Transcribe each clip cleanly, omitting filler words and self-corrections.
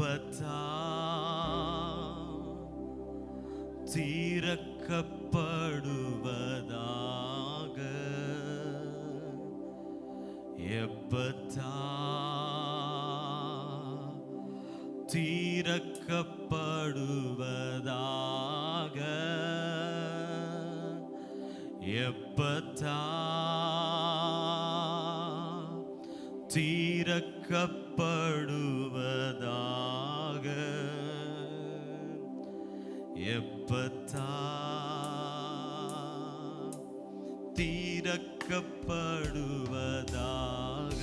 எப்பத்தா தீரக்கப்படுவதாக, எப்பத்தா தீரக்கப்படுவதாக, எப்பத்தா தீரக்கப்படுவதாக, எப்பத்தா தீரக்கப்படுவதாக.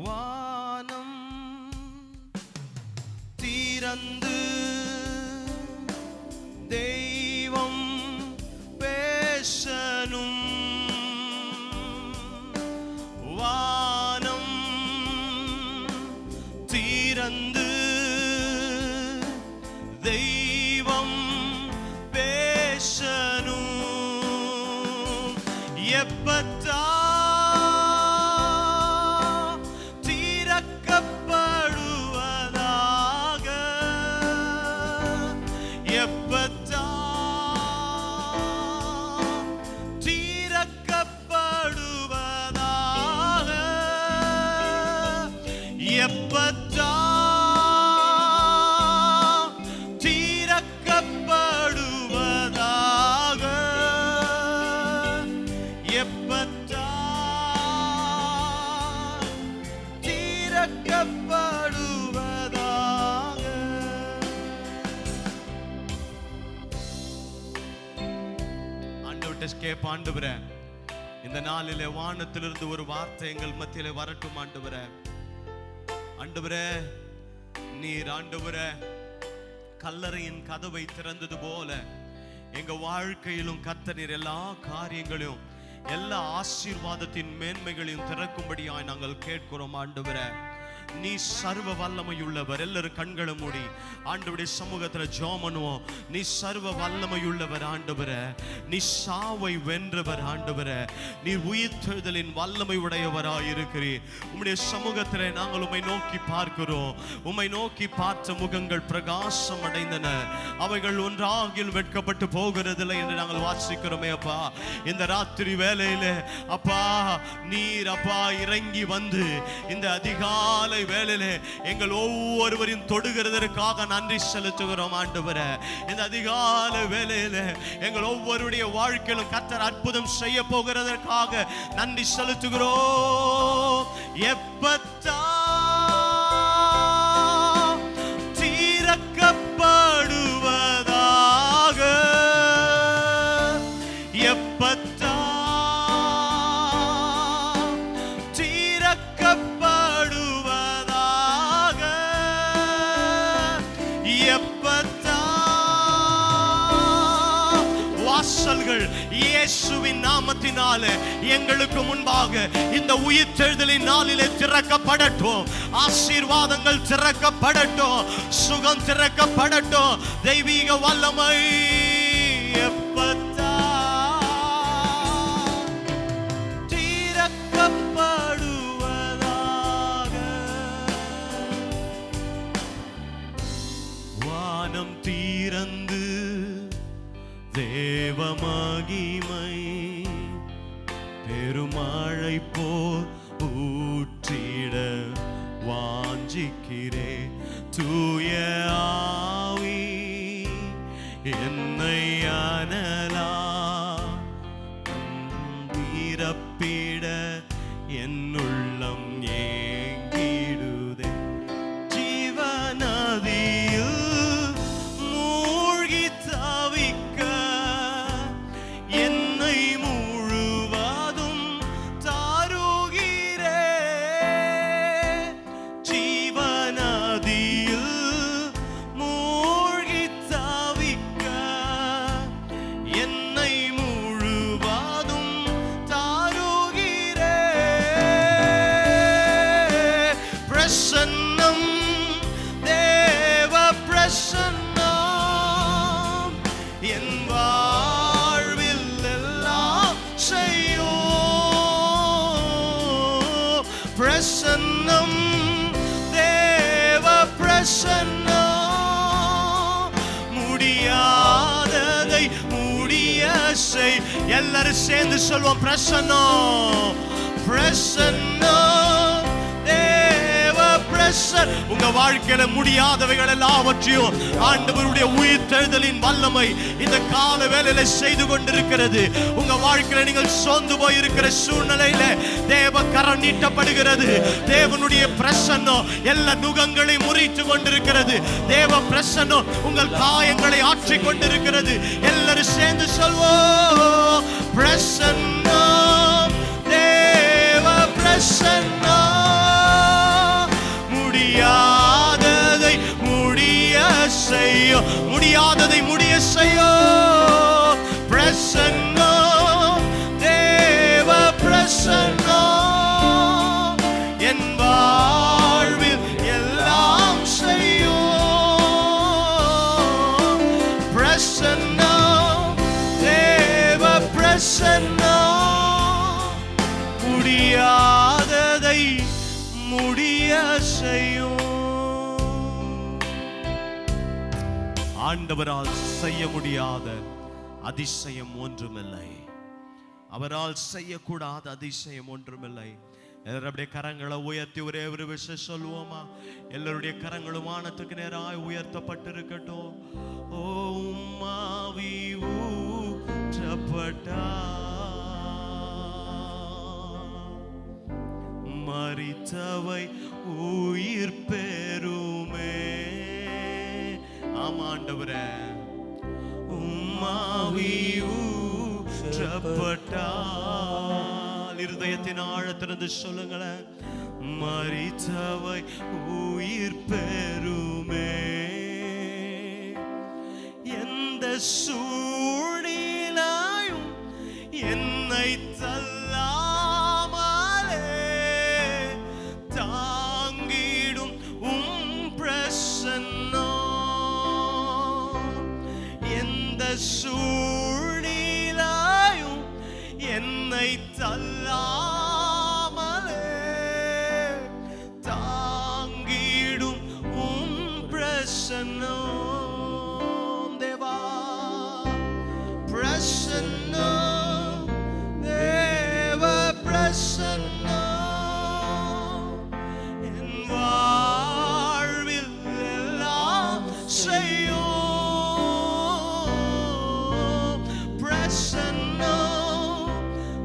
வானம் திறந்து தெய்வம் பேசணும், வானம் திறந்து தெய்வம் பேசணும், எப்பத்தா தீரக்கப்படுவதாக, எப்பத்தா தீரக்கப்படுவதாக, எப்பத்தா தீரக்கப்படுவதாக, எப்பத்தா தீரக்கப்படுவதாக. ஆண்டவர்கிட்ட கேட்ப, ஆண்டவரே இந்த நாளிலே வானத்திலிருந்து ஒரு வார்த்தை எங்கள் மத்தியிலே வரட்டும். ஆண்டவரே, ஆண்டவரே நீர் ஆண்டவரே கல்லறையின் கதவை திறந்தது போல எங்க வாழ்க்கையிலும் கர்த்தர் நீர் எல்லா காரியங்களையும் எல்லா ஆசீர்வாதத்தின் மேன்மைகளையும் திறக்கும்படியாய் நாங்கள் கேட்கிறோம். ஆண்டவரே நீ சர்வ வல்லமையுள்ளவர். எல்லாரும் கண்களை மூடி ஆண்டவருடைய சமூகத்துல ஜெபம் பண்ணுவோம். நீ சர்வ வல்லமையுள்ளவர் ஆண்டவரே, நீ சாவை வென்றவர் ஆண்டவரே, நீ உயிர்த்தெழுதலின் வல்லமை உடையவராய் இருக்கிறீர். உம்முடைய சமூகத்திலே நாங்கள் உம்மை நோக்கி பார்க்கிறோம். உம்மை நோக்கி பார்த்த முகங்கள் பிரகாசம் அடைந்தன, அவைகள் ஒன்றாகில் வெட்கப்பட்டு போகிறதில்லை என்று நாங்கள் வாசிக்கிறோமே. அப்பா இந்த ராத்திரி வேளையிலே அப்பா நீர் அப்பா இறங்கி வந்து இந்த அதிகாலை வேளையிலே எங்கள் ஒவ்வொருவரையும் தொடுகிறதற்காக நன்றி செலுத்துகிறோம். ஆண்டவரே இந்த அதிகாலை வேளையிலே எங்கள் ஒவ்வொருடைய வாழ்க்கையிலும் கர்த்தர் அற்புதம் செய்ய போகிறதற்காக நன்றி செலுத்துகிறோம். எப்பத்தா தீரக்கப்படுவதாக, எப்பத்தா வாசல்கள் இயேசுவின் நாமத்தினாலே எங்களுக்கு முன்பாக இந்த உயிர்த்தெழுதலின் நாளிலே திறக்கப்படட்டும். ஆசீர்வாதங்கள் திறக்கப்படட்டும், சுகம் திறக்கப்படட்டும், தெய்வீக வல்லமை எப்பத்தா தீரக்கப்படுவதாக, வானம் தீரந்து தேவ மகிமை பெருமழை போல் ஊற்றிட வாஞ்சிக்கிறே. தூய ஆவி என்னை அனலா நிரப்பிட என்னுள்ளம் ஏங்கிடுதே. ஜீவநதியில் மூழ்கி தவிக்க என்னை முழுவதும் தாருகிறே. ஜீவநதியில் மூழ்கி தவிக்க என்னை முழுவதும் தாருகிறே. எல்லாரும் சேர்ந்து சொல்வோம், பிரசன்னம், பிரசன்னம், தேவ பிரசன்னம். உங்க வாழ்க்கையில முடியாதவைகள் எல்லாவற்றையும் ஆண்டவருடைய உயிர்த்தெழுதலின் வல்லமை இந்த கால வேளையில செய்து கொண்டிருக்கிறது. உங்க வாழ்க்கையில நீங்கள் சோர்ந்து போய் இருக்கிற சூழ்நிலையில தேவ கரம் நீட்டப்படுகிறது. தேவனுடைய பிரசன்னம் எல்லா நுகங்களை முறித்து கொண்டிருக்கிறது. தேவ பிரசன்னம் உங்கள் காயங்களை ஆற்றிக் கொண்டிருக்கிறது. எல்லாரும் சேர்ந்து சொல்வோம், பிரசன்னம், தேவ பிரசன்னம். முடியாததை முடிய செய்யும், முடியாததை முடிய செய்யும். பிரசன்னம், தேவ பிரசன்னம் என் வாழ்வில் எல்லாம் செய்யும். பிரசன்னம், தேவ பிரசன்னம் முடியாததை முடிய செய்யும். ஆண்டவரால் செய்ய முடியாத அதிசயம் ஒன்றுமில்லை. அவரால் செய்யக்கூடாத அதிசயம் ஒன்றுமில்லை. எல்லாருடைய கரங்களை உயர்த்தி ஒரே ஒரு விஷயம் சொல்லுவோமா? எல்லாருடைய கரங்களும் வானத்துக்கு நேராய் உயர்த்தப்பட்டிருக்கட்டும். ஓ உம்மாவி ஊற்றப்பட்டா மரித்தவை உயிர் பெறுமே. ஆமாண்டவரே, உம்மாவி ஊற்றப்பட்டால் இருதயத்தின் ஆழத்திலிருந்து சொல்லுங்களேன், மரித்தவை உயிர் பெறுமே. எந்த சூழ்நிலையும் என்னை தள்ளாமலே தாங்கிடும் உம் பிரசன்னம். எந்த சூழ்நிலையும் என்னை தள்ளாமலே தாங்கிடும் உம் பிரசன்னம். தேவா பிரசன்னம், தேவ பிரசன்னம் என் வாழ்வில் எல்லாம் செய்யும். பிரசன்னம்,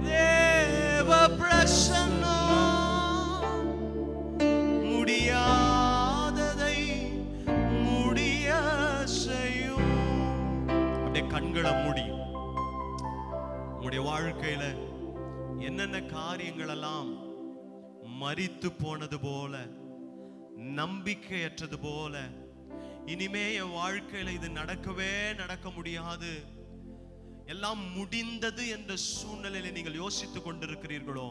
தேவ பிரசன்னம் முடியாததை முடிய செய்யும். அப்படியே கண்களை மூடி உங்களுடைய வாழ்க்கையில என்னென்ன காரியங்கள் எல்லாம் மரித்து போனது போல, நம்பிக்கையற்றது போல, இனிமே என் வாழ்க்கையில இது நடக்க முடியாது, எல்லாம் முடிந்தது என்ற சூழ்நிலையில நீங்கள் யோசித்துக் கொண்டிருக்கிறீர்களோ,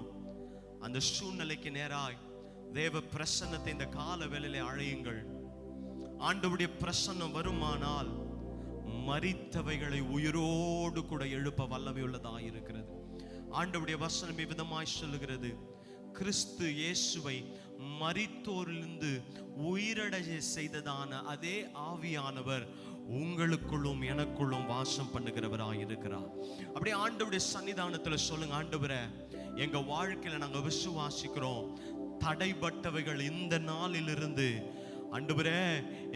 அந்த சூழ்நிலைக்கு நேராய் தேவ பிரசன்னத்தை இந்த கால வேளையிலே அழையுங்கள். ஆண்டவருடைய பிரசன்னம் வருமானால் மரித்தவைகளை உயிரோடு கூட எழுப்ப வல்லமை உள்ளதாக இருக்கிறது. ஆண்டவருடைய வசனம் விதமாய் சொல்லுகிறது, கிறிஸ்து இயேசுவை மரித்தோரிலிருந்து உயிரடைய செய்ததான அதே ஆவியானவர் உங்களுக்குள்ளும் எனக்குள்ளும் வாசம் பண்ணுகிறவராய் இருக்கிறார். அப்படியே ஆண்டவருடைய சன்னிதானத்துல சொல்லுங்க, ஆண்டவரே எங்க வாழ்க்கையில நாங்க விசுவாசிக்கிறோம், தடைப்பட்டவைகள் இந்த நாளிலிருந்து ஆண்டவரே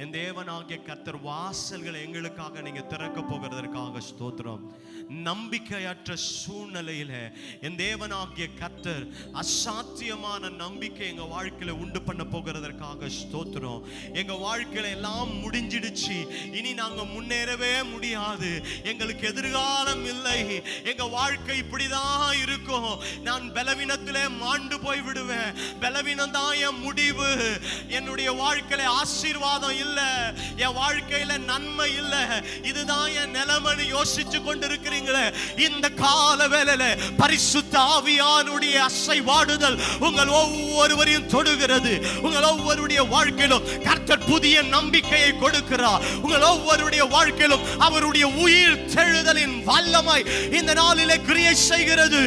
என் தேவனாகிய கர்த்தர் வாசல்களை எங்களுக்காக நீங்க திறக்க போகிறதற்காக ஸ்தோத்திரம். நம்பிக்கையற்ற சூழ்நிலையில என் தேவனாகிய கர்த்தர் அசாத்தியமான நம்பிக்கை எங்க வாழ்க்கையில உண்டு பண்ண போகிறதற்காக ஸ்தோத்திரம். எங்க வாழ்க்கையில எல்லாம் முடிஞ்சிடுச்சு, இனி நாங்க முன்னேறவே முடியாது, எங்களுக்கு எதிர்காலம் இல்லை, எங்க வாழ்க்கை இப்படிதான் இருக்கும், நான் பலவீனத்திலே மாண்டு போய் விடுவேன், பலவீனம் தான் என் முடிவு, என்னுடைய வாழ்க்கையில ஆசீர்வாதம் இல்ல, என் வாழ்க்கையில நன்மை இல்ல, இதுதான் என் நிலைமைன்னு யோசிச்சு கொண்டிருக்கிறீங்களே, இந்த கால வேளையில பரிசுத்த ஆவியானுடைய அசைவாடுதல் உங்கள் ஒவ்வொருவரையும் தொடுகிறது. உங்கள் ஒவ்வொருடைய வாழ்க்கையிலும் கர்த்தர் புதிய நம்பிக்கையை கொடுக்கிறார். உங்கள் ஒவ்வொருடைய வாழ்க்கையிலும் அவருடைய உயிர் தெழுதலின் வல்லமை இந்த நாளிலே கிரியை செய்கிறது.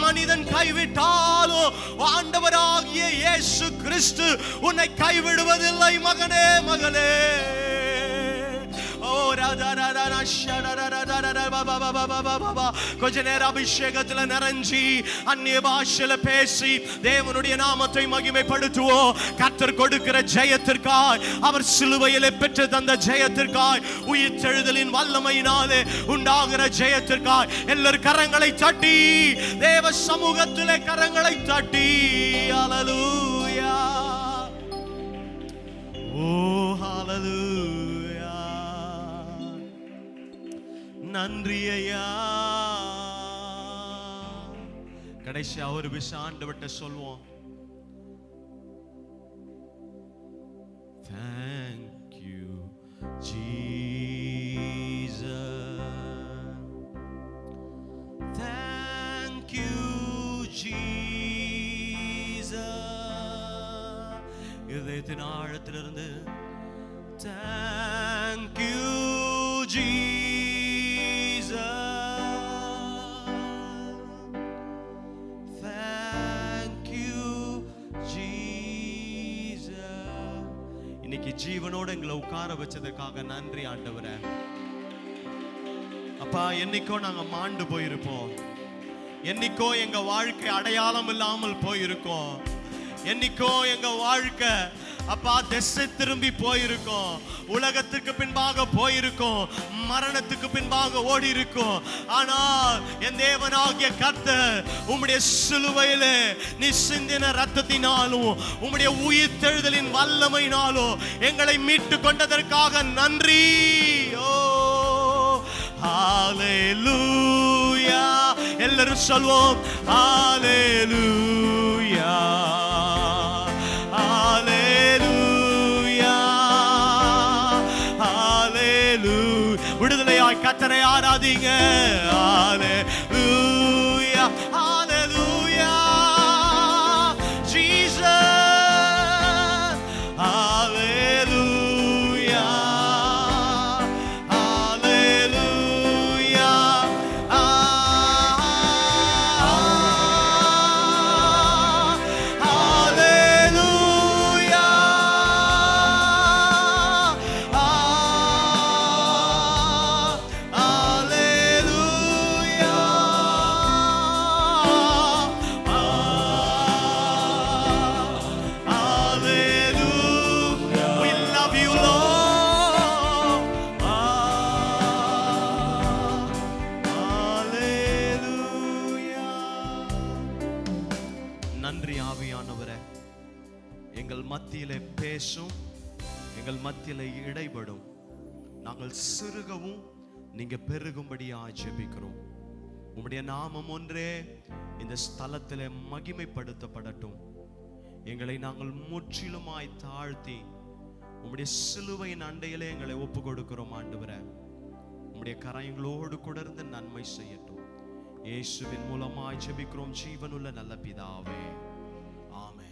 மனிதன் கை கைவிட்டாலும் ஆண்டவராகிய இயேசு கிறிஸ்து உன்னை கைவிடுவதில்லை மகனே, மகளே. கொஞ்ச நேரம் அபிஷேகத்துல நிறைஞ்சி அந்நிய பாஷையில பேசி தேவனுடைய நாமத்தை மகிமைப்படுத்துவோம். கர்த்தர் கொடுக்கிற ஜெயத்திற்காய், அவர் சிலுவையிலே பெற்று தந்த ஜெயத்திற்காய், உயிர்த்தெழுதலின் வல்லமையினாலே உண்டாகிற ஜெயத்திற்காய் எல்லாரும் கரங்களை தட்டி தேவ சமூகத்திலே கரங்களை தட்டி ஹல்லேலூயா, ஓ ஹல்லேலூயா. நன்றி ஐயா. கடைசியா ஒரு விஷயம் ஆண்டவர்ட்ட சொல்வோம். Thank you Jesus, thank you Jesus. இதயத்தின் ஆழத்திலிருந்து thank you Jesus, இன்னைக்கு ஜீவனோட எங்களை உட்கார வச்சதுக்காக நன்றி ஆண்டவரே. அப்பா, என்னைக்கோ நாங்க மாண்டு போயிருப்போம், என்னைக்கோ எங்க வாழ்க்கை அடையாளம் இல்லாமல் போயிருக்கோம், என்னைக்கோ எங்க வாழ்க்கை அப்பா திசை திரும்பி போயிருக்கோம், உலகத்துக்கு பின்பாக போயிருக்கோம், மரணத்துக்கு பின்பாக ஓடி இருக்கோம். ஆனால் என் தேவனாகிய கர்த்தர் உம்முடைய சிலுவையிலே நீ சிந்தின ரத்தத்தினாலும் உம்முடைய உயிர்த்தெழுதலின் வல்லமையினாலும் எங்களை மீட்டு கொண்டதற்காக நன்றி. ஓ ஹல்லேலூயா. எல்லாரும் சொல்வோம் ஹல்லேலூயா, விடுதலையாய் கர்த்தரை ஆராதிங்க. ஹல்லேலூயா, ஹல்லேலூயா ஜீசஸ், ஹல்லேலூயா, ஹல்லேலூயா, ஹல்லேலூயா. நன்றி ஆவியானவரே, எங்கள் மத்தியிலே பேசும், எங்கள் மத்தியிலே இடைபடும். நாங்கள் சிறுகவும் நீங்க பெருகும்படியாக ஜெபிக்கிறோம். உம்முடைய நாமம் ஒன்றே இந்த ஸ்தலத்திலே மகிமைப்படுத்தப்படட்டும். எங்களை நாங்கள் முற்றிலுமாய் தாழ்த்தி உம்முடைய சிலுவையின் அண்டையிலே எங்களை ஒப்பு கொடுக்கிறோம் ஆண்டவரே. உம்முடைய கரங்களோடு கூட இருந்து நன்மை செய்யட்டும். இயேசுவின் மூலமாய் ஜெபிக்கிறோம் ஜீவனுள்ள நல்ல பிதாவே, ஆமென்.